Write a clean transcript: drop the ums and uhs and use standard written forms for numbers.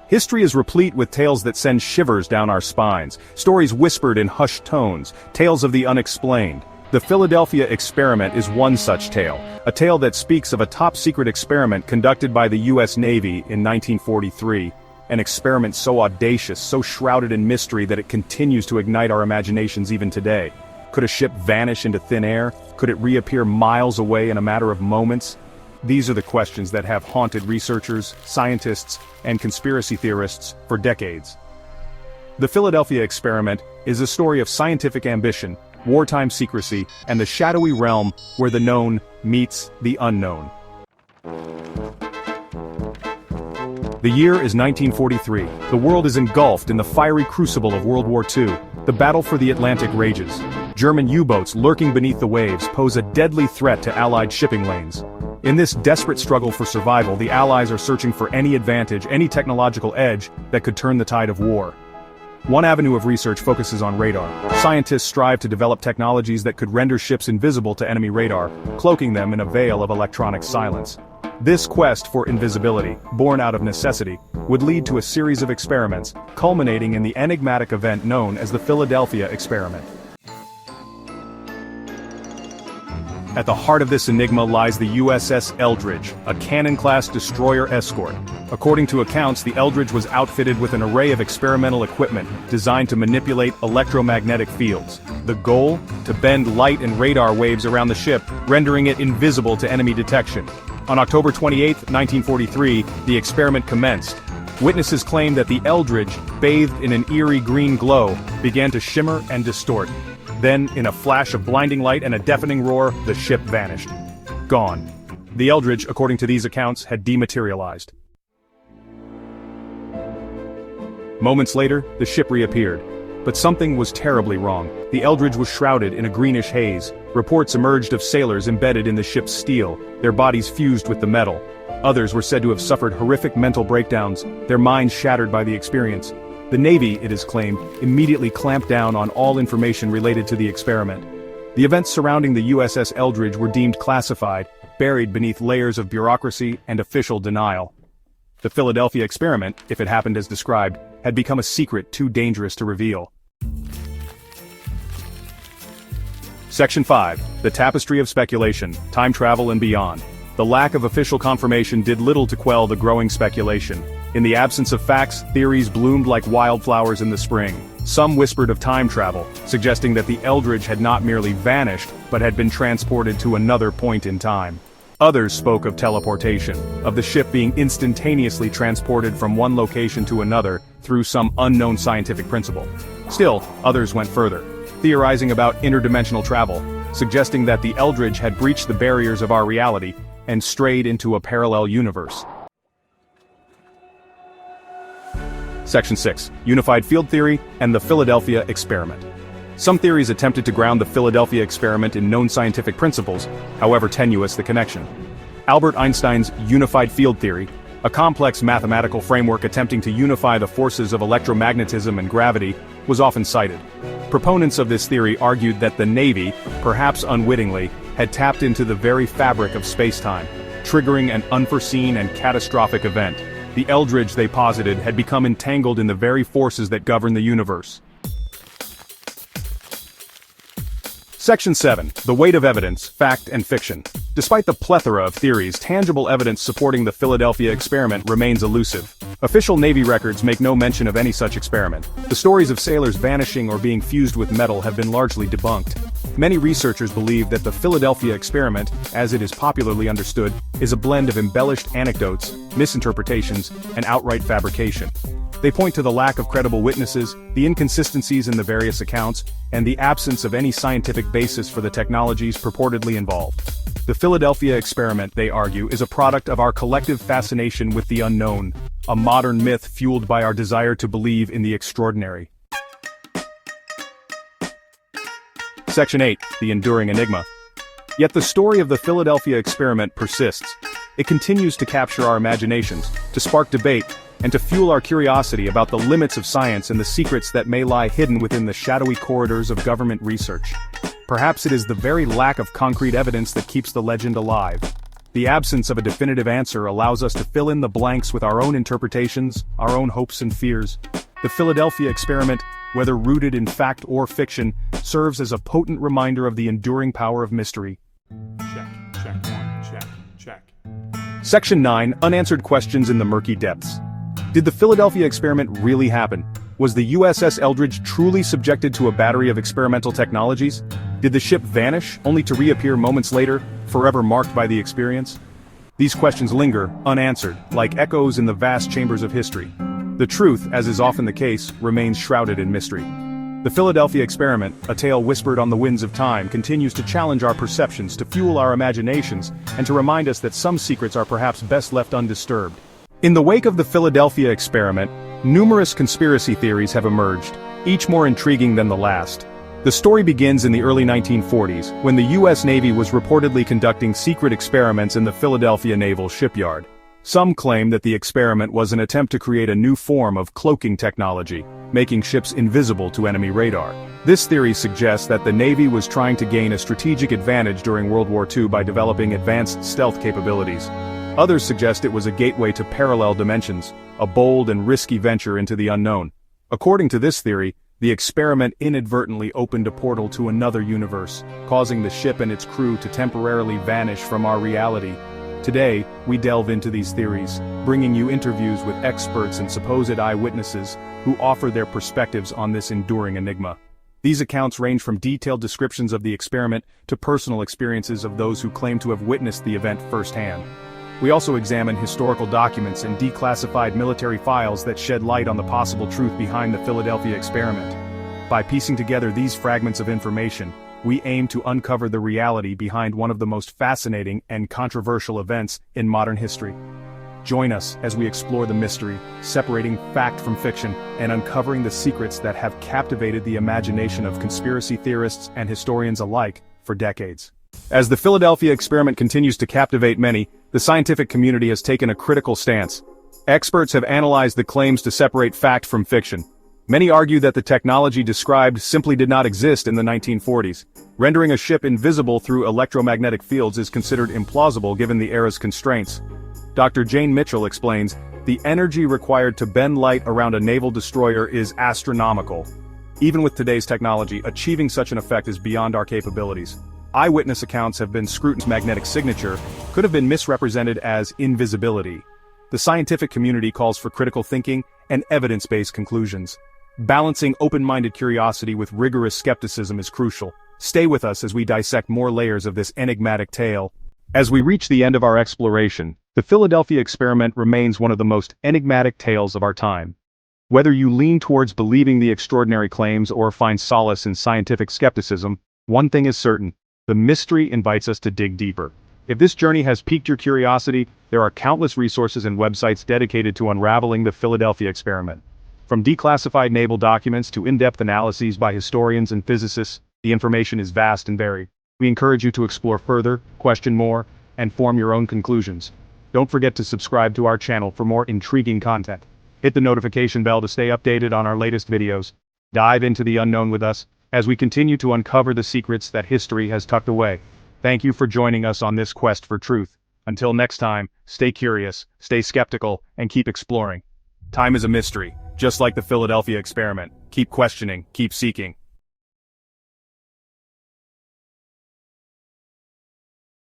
History is replete with tales that send shivers down our spines, stories whispered in hushed tones, tales of the unexplained. The Philadelphia experiment is one such tale, a tale that speaks of a top-secret experiment conducted by the U.S. Navy in 1943, an experiment so audacious, so shrouded in mystery that it continues to ignite our imaginations even today. Could a ship vanish into thin air? Could it reappear miles away in a matter of moments? These are the questions that have haunted researchers, scientists, and conspiracy theorists for decades. The Philadelphia experiment is a story of scientific ambition, wartime secrecy, and the shadowy realm where the known meets the unknown. The year is 1943. The world is engulfed in the fiery crucible of World War II. The battle for the Atlantic rages. German U-boats lurking beneath the waves pose a deadly threat to Allied shipping lanes. In this desperate struggle for survival, the Allies are searching for any advantage, any technological edge that could turn the tide of war. One avenue of research focuses on radar. Scientists strive to develop technologies that could render ships invisible to enemy radar, cloaking them in a veil of electronic silence. This quest for invisibility, born out of necessity, would lead to a series of experiments, culminating in the enigmatic event known as the Philadelphia experiment. At the heart of this enigma lies the USS Eldridge, a cannon-class destroyer escort. According to accounts, the Eldridge was outfitted with an array of experimental equipment designed to manipulate electromagnetic fields. The goal? To bend light and radar waves around the ship, rendering it invisible to enemy detection. On October 28, 1943, the experiment commenced. Witnesses claim that the Eldridge, bathed in an eerie green glow, began to shimmer and distort. Then, in a flash of blinding light and a deafening roar, the ship vanished. Gone. The Eldridge, according to these accounts, had dematerialized. Moments later, the ship reappeared. But something was terribly wrong. The Eldridge was shrouded in a greenish haze. Reports emerged of sailors embedded in the ship's steel, their bodies fused with the metal. Others were said to have suffered horrific mental breakdowns, their minds shattered by the experience. The Navy, it is claimed, immediately clamped down on all information related to the experiment. The events surrounding the USS Eldridge were deemed classified, buried beneath layers of bureaucracy and official denial. The Philadelphia experiment, if it happened as described, had become a secret too dangerous to reveal. Section 5. The Tapestry of Speculation, Time Travel and Beyond. The lack of official confirmation did little to quell the growing speculation. In the absence of facts, theories bloomed like wildflowers in the spring. Some whispered of time travel, suggesting that the Eldridge had not merely vanished, but had been transported to another point in time. Others spoke of teleportation, of the ship being instantaneously transported from one location to another through some unknown scientific principle. Still, others went further, theorizing about interdimensional travel, suggesting that the Eldridge had breached the barriers of our reality and strayed into a parallel universe. Section 6. Unified Field Theory and the Philadelphia Experiment. Some theories attempted to ground the Philadelphia experiment in known scientific principles, however tenuous the connection. Albert Einstein's unified field theory, a complex mathematical framework attempting to unify the forces of electromagnetism and gravity, was often cited. Proponents of this theory argued that the Navy, perhaps unwittingly, had tapped into the very fabric of space-time, triggering an unforeseen and catastrophic event. The Eldridge, they posited, had become entangled in the very forces that govern the universe. Section 7. The Weight of Evidence, Fact and Fiction. Despite the plethora of theories, tangible evidence supporting the Philadelphia experiment remains elusive. Official Navy records make no mention of any such experiment. The stories of sailors vanishing or being fused with metal have been largely debunked. Many researchers believe that the Philadelphia experiment, as it is popularly understood, is a blend of embellished anecdotes, misinterpretations, and outright fabrication. They point to the lack of credible witnesses, the inconsistencies in the various accounts, and the absence of any scientific basis for the technologies purportedly involved. The Philadelphia experiment, they argue, is a product of our collective fascination with the unknown, a modern myth fueled by our desire to believe in the extraordinary. Section 8. The Enduring Enigma. Yet the story of the Philadelphia experiment persists. It continues to capture our imaginations, to spark debate, and to fuel our curiosity about the limits of science and the secrets that may lie hidden within the shadowy corridors of government research. Perhaps it is the very lack of concrete evidence that keeps the legend alive. The absence of a definitive answer allows us to fill in the blanks with our own interpretations, our own hopes and fears. The Philadelphia experiment, whether rooted in fact or fiction, serves as a potent reminder of the enduring power of mystery. Check. Section 9, Unanswered Questions in the Murky Depths. Did the Philadelphia experiment really happen? Was the USS Eldridge truly subjected to a battery of experimental technologies? Did the ship vanish, only to reappear moments later, forever marked by the experience? These questions linger, unanswered, like echoes in the vast chambers of history. The truth, as is often the case, remains shrouded in mystery. The Philadelphia experiment, a tale whispered on the winds of time, continues to challenge our perceptions, to fuel our imaginations, and to remind us that some secrets are perhaps best left undisturbed. In the wake of the Philadelphia experiment, numerous conspiracy theories have emerged, each more intriguing than the last. The story begins in the early 1940s, when the U.S. Navy was reportedly conducting secret experiments in the Philadelphia Naval Shipyard. Some claim that the experiment was an attempt to create a new form of cloaking technology, making ships invisible to enemy radar. This theory suggests that the Navy was trying to gain a strategic advantage during World War II by developing advanced stealth capabilities. Others suggest it was a gateway to parallel dimensions, a bold and risky venture into the unknown. According to this theory, the experiment inadvertently opened a portal to another universe, causing the ship and its crew to temporarily vanish from our reality. Today, we delve into these theories, bringing you interviews with experts and supposed eyewitnesses who offer their perspectives on this enduring enigma. These accounts range from detailed descriptions of the experiment to personal experiences of those who claim to have witnessed the event firsthand. We also examine historical documents and declassified military files that shed light on the possible truth behind the Philadelphia experiment. By piecing together these fragments of information, we aim to uncover the reality behind one of the most fascinating and controversial events in modern history. Join us as we explore the mystery, separating fact from fiction, and uncovering the secrets that have captivated the imagination of conspiracy theorists and historians alike for decades. As the Philadelphia experiment continues to captivate many, the scientific community has taken a critical stance. Experts have analyzed the claims to separate fact from fiction. Many argue that the technology described simply did not exist in the 1940s. Rendering a ship invisible through electromagnetic fields is considered implausible given the era's constraints. Dr. Jane Mitchell explains, the energy required to bend light around a naval destroyer is astronomical. Even with today's technology, achieving such an effect is beyond our capabilities. Eyewitness accounts have been scrutinized. Magnetic signature could have been misrepresented as invisibility. The scientific community calls for critical thinking and evidence-based conclusions. Balancing open-minded curiosity with rigorous skepticism is crucial. Stay with us as we dissect more layers of this enigmatic tale. As we reach the end of our exploration, the Philadelphia experiment remains one of the most enigmatic tales of our time. Whether you lean towards believing the extraordinary claims or find solace in scientific skepticism, one thing is certain: the mystery invites us to dig deeper. If this journey has piqued your curiosity, there are countless resources and websites dedicated to unraveling the Philadelphia experiment. From declassified naval documents to in-depth analyses by historians and physicists, the information is vast and varied. We encourage you to explore further, question more, and form your own conclusions. Don't forget to subscribe to our channel for more intriguing content. Hit the notification bell to stay updated on our latest videos. Dive into the unknown with us, as we continue to uncover the secrets that history has tucked away. Thank you for joining us on this quest for truth. Until next time, stay curious, stay skeptical, and keep exploring. Time is a mystery, just like the Philadelphia experiment. Keep questioning, keep seeking,